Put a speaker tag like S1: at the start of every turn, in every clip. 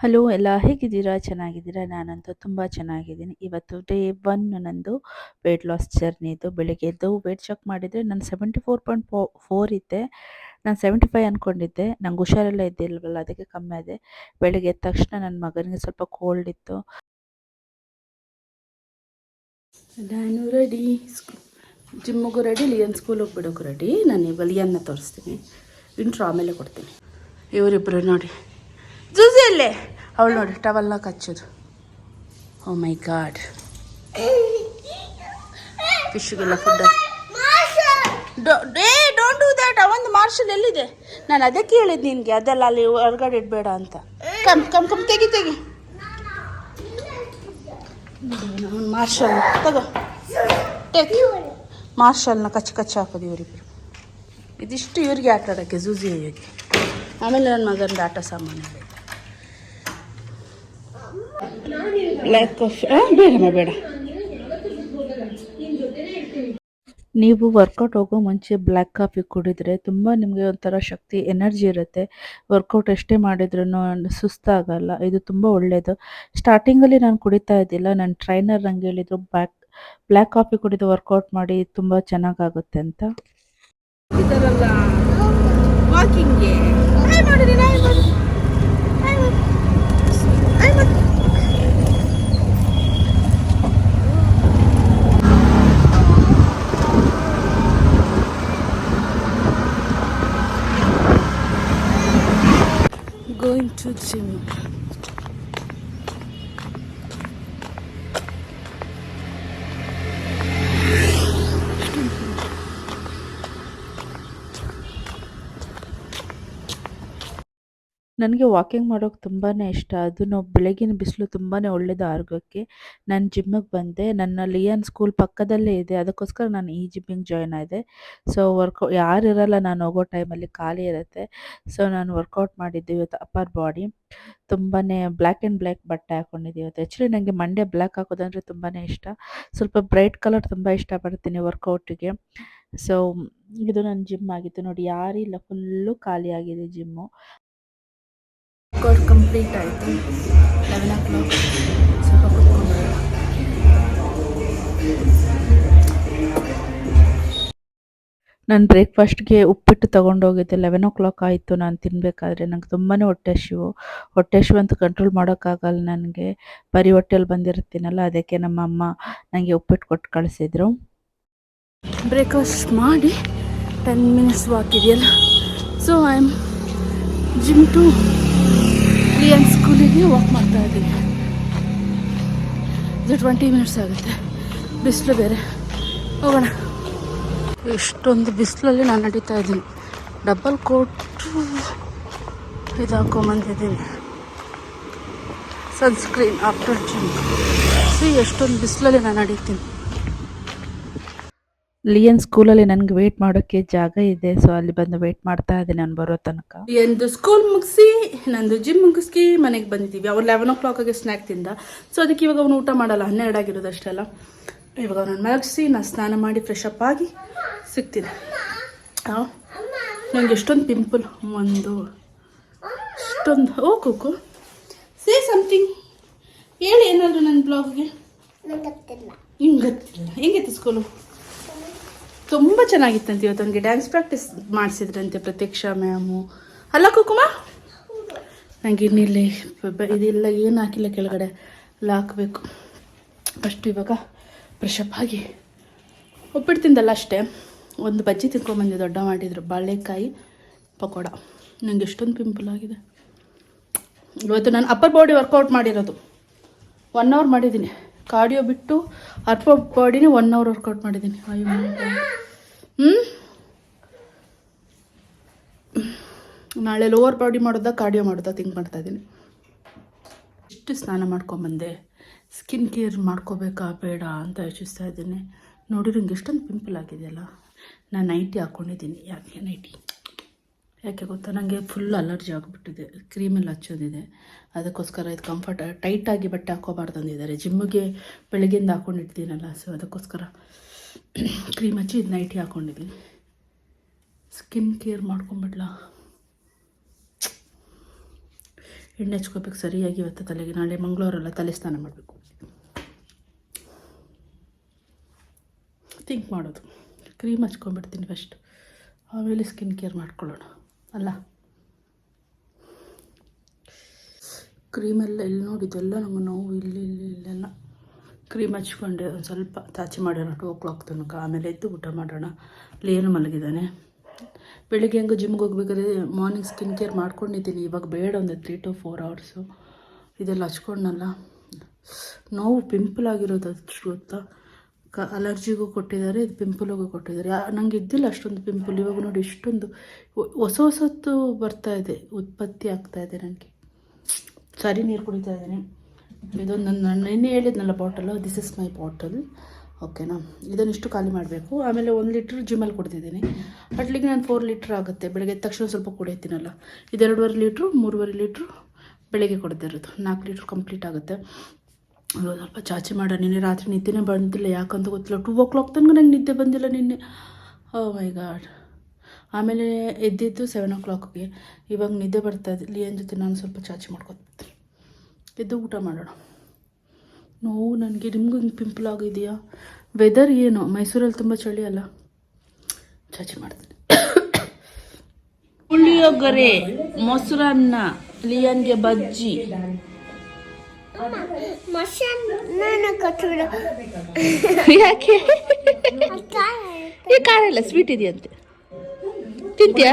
S1: Hello ಎಲ್ಲ ಹೇಗಿದ್ದೀರಾ? ಚೆನ್ನಾಗಿದ್ದೀರಾ? ನಾನಂತೂ ತುಂಬ ಚೆನ್ನಾಗಿದ್ದೀನಿ. ಇವತ್ತು ಡೇ 1 ನಂದು ವೆಯ್ಟ್ ಲಾಸ್ ಜರ್ನಿದು. ಬೆಳಿಗ್ಗೆ ಎದ್ದು ವೆಯ್ಟ್ ಚೆಕ್ ಮಾಡಿದರೆ ನಾನು 74.4 ಇದ್ದೆ. ನಾನು 75 ಅಂದ್ಕೊಂಡಿದ್ದೆ. ನಂಗೆ ಹುಷಾರೆಲ್ಲ ಇದ್ದಿಲ್ವಲ್ಲ, ಅದಕ್ಕೆ ಕಮ್ಮಿ ಆದೆ. ಬೆಳಿಗ್ಗೆ ಎದ್ದ ತಕ್ಷಣ ನನ್ನ ಮಗನಿಗೆ ಸ್ವಲ್ಪ ಕೋಲ್ಡ್ ಇತ್ತು. ನಾನು ರೆಡಿ, ಜಿಮ್ಮಿಗೂ ರೆಡಿ, ಲಿಯನ್ ಸ್ಕೂಲ್ ಹೋಗ್ಬಿಡೋಕೆ ರೆಡಿ. ನಾನು ಇವಾಗ ಲಿಯನ್ನ ತೋರಿಸ್ತೀನಿ, ಇಂಟ್ರೋ ಆಮೇಲೆ ಕೊಡ್ತೀನಿ. ಇವರಿಬ್ಬರು ನೋಡಿ, ಜೂಸಿಯಲ್ಲೇ ಅವಳು ನೋಡಿ ಟವಲ್ನ ಕಚ್ಚೋದು. ಓ ಮೈ ಗಾಡ್, ಫಿಶ್ಗೆಲ್ಲ ಫುಡ್. Don't do that. ಅವೊಂದು ಮಾರ್ಷಲ್ ಎಲ್ಲಿದೆ? ನಾನು ಅದಕ್ಕೆ ಹೇಳಿದ್ದು ನಿನಗೆ, ಅದೆಲ್ಲ ಅಲ್ಲಿ ಹೊರಗಡೆ ಇಡಬೇಡ ಅಂತ. ಕಮ್ ಕಮ್ ಕಮ್, ತೆಗಿ ತೆಗಿ. ಮಾರ್ಷಲ್ ತಗೋ, ಟೇಕ್. ಮಾರ್ಷಲ್ನ ಕಚ್ಚಿ ಹಾಕೋದು ಇವರಿಬ್ಬರು. ಇದಿಷ್ಟು ಇವ್ರಿಗೆ ಆಟ ಆಡೋಕ್ಕೆ, ಜೂಜಿ ಅಯ್ಯೋಕ್ಕೆ. ಆಮೇಲೆ ನನ್ನ ಮಗನ ಆಟ ಸಾಮಾನು ಬ್ಲ್ಯಾಕ್ ಕಾಫಿ ಬೇಡಮ್ಮ ಬೇಡ. ನೀವು ವರ್ಕೌಟ್ ಹೋಗೋ ಮುಂಚೆ ಬ್ಲ್ಯಾಕ್ ಕಾಫಿ ಕುಡಿದ್ರೆ ತುಂಬ ನಿಮಗೆ ಒಂಥರ ಶಕ್ತಿ, ಎನರ್ಜಿ ಇರುತ್ತೆ. ವರ್ಕೌಟ್ ಎಷ್ಟೇ ಮಾಡಿದ್ರೂ ಸುಸ್ತಾಗಲ್ಲ. ಇದು ತುಂಬ ಒಳ್ಳೆಯದು. ಸ್ಟಾರ್ಟಿಂಗಲ್ಲಿ ನಾನು ಕುಡಿತಾ ಇದ್ದಿಲ್ಲ. ನನ್ನ ಟ್ರೈನರ್ ನಂಗೆ ಹೇಳಿದರು ಬ್ಲ್ಯಾಕ್ ಕಾಫಿ ಕುಡಿದು ವರ್ಕೌಟ್ ಮಾಡಿ ತುಂಬ ಚೆನ್ನಾಗಾಗುತ್ತೆ ಅಂತ. ಇದರಲ್ಲ ವಾಕಿಂಗ್ಗೆ going to gym. ನನಗೆ ವಾಕಿಂಗ್ ಮಾಡೋಕೆ ತುಂಬಾ ಇಷ್ಟ. ಅದನ್ನು ಬೆಳಗಿನ ಬಿಸಿಲು ತುಂಬಾ ಒಳ್ಳೆಯದು ಆರೋಗ್ಯಕ್ಕೆ. ನಾನು ಜಿಮ್ಮಿಗೆ ಬಂದೆ. ನನ್ನ ಲಿಯನ್ ಸ್ಕೂಲ್ ಪಕ್ಕದಲ್ಲೇ ಇದೆ, ಅದಕ್ಕೋಸ್ಕರ ನಾನು ಈ ಜಿಮ್ಮಿಗೆ ಜಾಯ್ನ್ ಆದೆ. ಸೊ ಯಾರು ಇರಲ್ಲ, ನಾನು ಹೋಗೋ ಟೈಮಲ್ಲಿ ಖಾಲಿ ಇರುತ್ತೆ. ಸೊ ನಾನು ವರ್ಕೌಟ್ ಮಾಡಿದ್ದೆ ಇವತ್ತು ಅಪ್ಪರ್ ಬಾಡಿ. ತುಂಬಾ ಬ್ಲ್ಯಾಕ್ ಆ್ಯಂಡ್ ಬ್ಲ್ಯಾಕ್ ಬಟ್ಟೆ ಹಾಕ್ಕೊಂಡಿದ್ದೆ ಇವತ್ತು. ಆ್ಯಕ್ಚುಲಿ ನನಗೆ ಮಂಡ್ಯ ಬ್ಲ್ಯಾಕ್ ಹಾಕೋದಂದರೆ ತುಂಬಾ ಇಷ್ಟ. ಸ್ವಲ್ಪ ಬ್ರೈಟ್ ಕಲರ್ ತುಂಬ ಇಷ್ಟಪಡ್ತೀನಿ ವರ್ಕೌಟಿಗೆ. ಸೊ ಇದು ನನ್ನ ಜಿಮ್ ಆಗಿತ್ತು ನೋಡಿ, ಯಾರಿಲ್ಲ, ಫುಲ್ಲು ಖಾಲಿಯಾಗಿದೆ ಜಿಮ್ಮು. ವರ್ಕೌಟ್ ಕಂಪ್ಲೀಟ್ ಆಯಿತು. 11 o'clock ಸ್ವಲ್ಪ ಕೂತ್ಕೊಂಡ್ರೆ. ನಾನು ಬ್ರೇಕ್ಫಾಸ್ಟ್ಗೆ ಉಪ್ಪಿಟ್ಟು ತೊಗೊಂಡೋಗಿದ್ದೆ. 11 o'clock ಆಯಿತು ನಾನು ತಿನ್ನಬೇಕಾದ್ರೆ. ನಂಗೆ ತುಂಬಾ ಹೊಟ್ಟೆ ಹಸಿವು ಅಂತ ಕಂಟ್ರೋಲ್ ಮಾಡೋಕ್ಕಾಗಲ್ಲ ನನಗೆ. ಬರೀ ಹೊಟ್ಟೆಯಲ್ಲಿ ಬಂದಿರ್ತೀನಲ್ಲ, ಅದಕ್ಕೆ ನಮ್ಮ ಅಮ್ಮ ನನಗೆ ಉಪ್ಪಿಟ್ಟು ಕೊಟ್ಟು ಕಳಿಸಿದ್ರು. ಬ್ರೇಕ್ಫಾಸ್ಟ್ ಮಾಡಿ 10 minutes ವಾಕ್ ಇದೆಯಲ್ಲ, so I am gym to Leon ಸ್ಕೂಲಿಗೆ ವಾಕ್ ಮಾಡ್ತಾ ಇದ್ದೀನಿ. ಇದು 20 minutes ಆಗುತ್ತೆ. ಬಿಸಿಲು ಬೇರೆ, ಹೋಗೋಣ. ಎಷ್ಟೊಂದು ಬಿಸಿಲಲ್ಲಿ ನಾನು ನಡೀತಾ ಇದ್ದೀನಿ. ಡಬಲ್ ಕೋಟು ಇದು ಹಾಕೊಂಬಂದಿದ್ದೀನಿ, ಸನ್ಸ್ಕ್ರೀನ್ ಆಫ್ಟರ್ ಜಿಮ್. ಎಷ್ಟೊಂದು ಬಿಸಿಲಲ್ಲಿ ನಾನು ನಡೀತೀನಿ. ಲಿಯನ್ ಸ್ಕೂಲಲ್ಲಿ ನನಗೆ ವೆಯ್ಟ್ ಮಾಡೋಕ್ಕೆ ಜಾಗ ಇದೆ, ಸೊ ಅಲ್ಲಿ ಬಂದು ವೆಯ್ಟ್ ಮಾಡ್ತಾ ಇದ್ದೀನಿ ನಾನು ಬರೋ ತನಕ. ಲಿಯನ್ದು ಸ್ಕೂಲ್ ಮುಗಿಸಿ ನಂದು ಜಿಮ್ ಮುಗಿಸ್ಕಿ ಮನೆಗೆ ಬಂದಿದ್ದೀವಿ. ಅವ್ರು 11 o'clock ಸ್ನ್ಯಾಕ್ ತಿಂದ, ಸೊ ಅದಕ್ಕೆ ಇವಾಗ ಅವನು ಊಟ ಮಾಡಲ್ಲ. 12 ಆಗಿರೋದು ಅಷ್ಟೆಲ್ಲ. ಇವಾಗ ಅವನನ್ನು ಮಲಗಿಸಿ ನಾನು ಸ್ನಾನ ಮಾಡಿ ಫ್ರೆಶ್ ಅಪ್ ಆಗಿ ಸಿಗ್ತೀನಿ. ನನಗೆ ಎಷ್ಟೊಂದು ಪಿಂಪಲ್, ಎಷ್ಟೊಂದು. ಓ ಕುಕ್ಕು, ಸೇ ಸಮಥಿಂಗ್, ಹೇಳಿ ಏನಾದರೂ ನನ್ನ ಬ್ಲಾಗ್ಗೆ. ಹಿಂಗೆ ಗೊತ್ತಿಲ್ಲ. ಹೆಂಗಿತ್ತು ಸ್ಕೂಲು? ತುಂಬ ಚೆನ್ನಾಗಿತ್ತಂತೆ. ಇವತ್ತು ನನಗೆ ಡ್ಯಾನ್ಸ್ ಪ್ರಾಕ್ಟೀಸ್ ಮಾಡಿಸಿದ್ರಂತೆ ಪ್ರತೀಕ್ಷಾ ಮ್ಯಾಮು. ಅಲ್ಲ ಕುಕುಮ, ನನಗೆ ಇನ್ನಿಲ್ಲಿ ಇದೆಲ್ಲ ಏನು ಹಾಕಿಲ್ಲ, ಕೆಳಗಡೆ ಎಲ್ಲ ಹಾಕಬೇಕು. ಫಸ್ಟ್ ಇವಾಗ ಫ್ರೆಶಪ್ ಆಗಿ ಉಪ್ಪಿಟ್ಟು ತಿಂದಲ್ಲ ಅಷ್ಟೇ, ಒಂದು ಬಜ್ಜಿ ತಿನ್ಕೊಂಬಂದೆ. ದೊಡ್ಡ ಮಾಡಿದ್ರು ಬಾಳೆಕಾಯಿ ಪಕೋಡ. ನನಗೆ ಎಷ್ಟೊಂದು ಪಿಂಪಲ್ ಆಗಿದೆ. ಇವತ್ತು ನಾನು ಅಪ್ಪರ್ ಬಾಡಿ ವರ್ಕೌಟ್ ಮಾಡಿರೋದು 1 hour ಮಾಡಿದ್ದೀನಿ. ಕಾರ್ಡಿಯೋ ಬಿಟ್ಟು ಅಪ್ಪರ್ ಬಾಡಿನೇ 1 hour ವರ್ಕೌಟ್ ಮಾಡಿದ್ದೀನಿ. ನಾಳೆ ಲೋವರ್ ಬಾಡಿ ಮಾಡೋದಾ ಕಾರ್ಡಿಯೋ ಮಾಡೋದಾ ಥಿಂಕ್ ಮಾಡ್ತಾಯಿದ್ದೀನಿ. ಇಷ್ಟು ಸ್ನಾನ ಮಾಡ್ಕೊಂಬಂದೆ. ಸ್ಕಿನ್ ಕೇರ್ ಮಾಡ್ಕೋಬೇಕಾ ಬೇಡ ಅಂತ ಯೋಚಿಸ್ತಾ ಇದ್ದೀನಿ. ನೋಡಿ ನನಗೆ ಎಷ್ಟೊಂದು ಪಿಂಪಲ್ ಆಗಿದೆಯಲ್ಲ. ನಾನು ನೈಟಿ ಹಾಕ್ಕೊಂಡಿದ್ದೀನಿ. ಯಾಕೆ ಗೊತ್ತಾ, ನನಗೆ ಫುಲ್ ಅಲರ್ಜಿ ಆಗಿಬಿಟ್ಟಿದೆ. ಕ್ರೀಮೆಲ್ಲ ಹಚ್ಚೋದಿದೆ, ಅದಕ್ಕೋಸ್ಕರ ಇದು ಟೈಟಾಗಿ ಬಟ್ಟೆ ಹಾಕೋಬಾರ್ದು ಅಂದಿದ್ದಾರೆ. ಜಿಮ್ಮಿಗೆ ಬೆಳಗ್ಗೆಯಿಂದ ಹಾಕ್ಕೊಂಡಿರ್ತೀನಲ್ಲ, ಸೊ ಅದಕ್ಕೋಸ್ಕರ ಕ್ರೀಮ್ ಹಚ್ಚಿ ಇದು ನೈಟಿ ಹಾಕ್ಕೊಂಡಿದ್ದೀನಿ. ಸ್ಕಿನ್ ಕೇರ್ ಮಾಡ್ಕೊಂಬಿಡ್ಲಾ. ಎಣ್ಣೆ ಹಚ್ಕೋಬೇಕು ಸರಿಯಾಗಿ ಇವತ್ತು ತಲೆಗೆ. ನಾಳೆ ಮಂಗಳವಾರಲ್ಲ, ತಲೆ ಸ್ನಾನ ಮಾಡಬೇಕು. ಥಿಂಕ್ ಮಾಡೋದು. ಕ್ರೀಮ್ ಹಚ್ಕೊಂಡ್ಬಿಡ್ತೀನಿ ಫಸ್ಟ್, ಆಮೇಲೆ ಸ್ಕಿನ್ ಕೇರ್ ಮಾಡ್ಕೊಳ್ಳೋಣ ಅಲ್ಲ. ಕ್ರೀಮೆಲ್ಲ ಇಲ್ಲಿ ನೋಡಿದ್ದೆಲ್ಲ ನಮಗೆ ನೋವು ಇಲ್ಲೆಲ್ಲ. ಕ್ರೀಮ್ ಹಚ್ಕೊಂಡೆ ಒಂದು ಸ್ವಲ್ಪ ತಾಚಿ ಮಾಡೋಣ 2 o'clock ತನಕ. ಆಮೇಲೆ ಎದ್ದು ಊಟ ಮಾಡೋಣ. ಲೇನು ಮಲಗಿದ್ದಾನೆ. ಬೆಳಿಗ್ಗೆ ಹಂಗೆ ಜಿಮ್ಗೆ ಹೋಗ್ಬೇಕಾದ್ರೆ ಮಾರ್ನಿಂಗ್ ಸ್ಕಿನ್ ಕೇರ್ ಮಾಡ್ಕೊಂಡಿದ್ದೀನಿ. ಇವಾಗ ಬೇಡ, ಒಂದು 3 to 4 hours ಇದೆಲ್ಲ ಹಚ್ಕೊಂಡಲ್ಲ. ನೋವು ಪಿಂಪಲ್ ಆಗಿರೋದು ಅಷ್ಟು ಗೊತ್ತಾ. ಅಲರ್ಜಿಗೂ ಕೊಟ್ಟಿದ್ದಾರೆ, ಇದು ಪಿಂಪಲ್ಗೂ ಕೊಟ್ಟಿದ್ದಾರೆ. ನನಗೆ ಇದ್ದಿಲ್ಲ ಅಷ್ಟೊಂದು ಪಿಂಪಲ್. ಇವಾಗ ನೋಡಿ ಇಷ್ಟೊಂದು ಹೊಸತ್ತು ಬರ್ತಾಯಿದೆ, ಉತ್ಪತ್ತಿ ಆಗ್ತಾಯಿದೆ ನನಗೆ. ಸರಿ ನೀರು ಕುಡಿತಾ ಇದ್ದೀನಿ. ಇದೊಂದು ನಾನು ನಿನ್ನೆ ಹೇಳಿದ್ನಲ್ಲ bottle, this is my bottle. ಓಕೆನಾ, ಇದನ್ನಿಷ್ಟು ಖಾಲಿ ಮಾಡಬೇಕು. ಆಮೇಲೆ 1 ಲೀಟ್ರ್ ಜಿಮ್ಮಲ್ಲಿ ಕುಡ್ದಿದ್ದೀನಿ. ಅಟ್ಲಿಗೆ ನಾನು 4 ಲೀಟ್ರ್ ಆಗುತ್ತೆ. ಬೆಳಗ್ಗೆ ಎದ್ದ ತಕ್ಷಣ ಸ್ವಲ್ಪ ಕುಡಿತೀನಲ್ಲ. ಇದು 2.5 ಲೀಟ್ರು 3.5 ಲೀಟ್ರು ಬೆಳಗ್ಗೆ ಕುಡ್ದಿರೋದು. 4 ಲೀಟ್ರ್ ಕಂಪ್ಲೀಟ್ ಆಗುತ್ತೆ. ಸ್ವಲ್ಪ ಚಾಚಿ ಮಾಡೋ. ನಿನ್ನೆ ರಾತ್ರಿ ನಿದ್ದೆನೇ ಬಂದಿಲ್ಲ, ಯಾಕಂತ ಗೊತ್ತಿಲ್ಲ. 2 o'clock ತನಕ ನಂಗೆ ನಿದ್ದೆ ಬಂದಿಲ್ಲ ನಿನ್ನೆ. ಓ ಮೈ ಗಾಡ್. ಆಮೇಲೆ ಎದ್ದಿದ್ದು 7 o'clockಗೆ. ಇವಾಗ ನಿದ್ದೆ ಬರ್ತಾಯಿದೆ. ಲಿಯನ್ ಜೊತೆ ನಾನು ಸ್ವಲ್ಪ ಚಾಚಿ ಮಾಡ್ಕೊತೀನಿ. ಎದ್ದು ಊಟ ಮಾಡೋಣ. ನೋವು ನನಗೆ. ನಿಮಗೂ ಹಿಂಗೆ ಪಿಂಪಲ್ ಆಗಿದೆಯಾ? ವೆದರ್ ಏನು, ಮೈಸೂರಲ್ಲಿ ತುಂಬ ಚಳಿ ಅಲ್ಲ. ಚಾಚಿ ಮಾಡ್ತೀನಿ. ಪುಳಿಯೋಗರೆ, ಮೊಸರನ್ನ, ಲಿಯನ್ಗೆ ಬಜ್ಜಿ. ಯಾಕೆ ಈ ಖಾರ ಇಲ್ಲ, ಸ್ವೀಟ್ ಇದೆಯಂತೆ. ತಿಂತ್ಯಾ?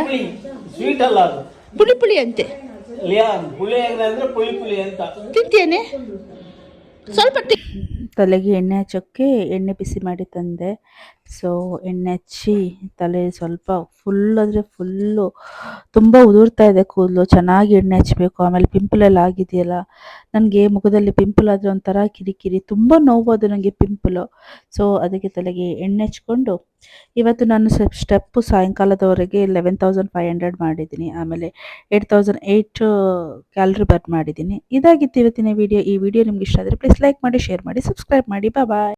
S2: ಸ್ವೀಟ್ ಅಲ್ಲ ಅದು,
S1: ಪುಳಿ ಪುಳಿ ಅಂತೆ.
S2: ಪುಳಿ ಅಂದ್ರೆ ಪುಳಿ ಪುಳಿ ಅಂತ.
S1: ತಿಂತೇನೆ ಸ್ವಲ್ಪ. ತಲೆಗೆ ಎಣ್ಣೆ ಹಚ್ಚೋಕ್ಕೆ ಎಣ್ಣೆ ಬಿಸಿ ಮಾಡಿ ತಂದೆ. ಸೊ ಎಣ್ಣೆ ಹಚ್ಚಿ ತಲೆ ಸ್ವಲ್ಪ ಫುಲ್ಲು ತುಂಬ ಉದುರ್ತಾ ಇದೆ ಕೂದಲು. ಚೆನ್ನಾಗಿ ಎಣ್ಣೆ ಹಚ್ಚಬೇಕು. ಆಮೇಲೆ ಪಿಂಪಲ್ ಎಲ್ಲ ಆಗಿದೆಯಲ್ಲ ನನಗೆ, ಮುಖದಲ್ಲಿ ಪಿಂಪಲ್ ಆದರೆ ಒಂಥರ ಕಿರಿಕಿರಿ, ತುಂಬ ನೋವು ನನಗೆ ಪಿಂಪಲು. ಸೊ ಅದಕ್ಕೆ ತಲೆಗೆ ಎಣ್ಣೆ ಹಚ್ಕೊಂಡು ಇವತ್ತು ನಾನು ಸ್ಟೆಪ್ಪು ಸಾಯಂಕಾಲದವರೆಗೆ 11,500 ಮಾಡಿದ್ದೀನಿ. ಆಮೇಲೆ 8,008 ಕ್ಯಾಲರಿ ಬರ್ನ್ ಮಾಡಿದ್ದೀನಿ. ಇದಾಗಿತ್ತು ಇವತ್ತಿನ ವಿಡಿಯೋ. ಈ ವಿಡಿಯೋ ನಿಮ್ಗೆ ಇಷ್ಟ ಆದರೆ ಪ್ಲೀಸ್ ಲೈಕ್ ಮಾಡಿ, ಶೇರ್ ಮಾಡಿ, ಸಬ್ಸ್ಕ್ರೈಬ್ ಮಾಡಿ. ಬಾಯ್.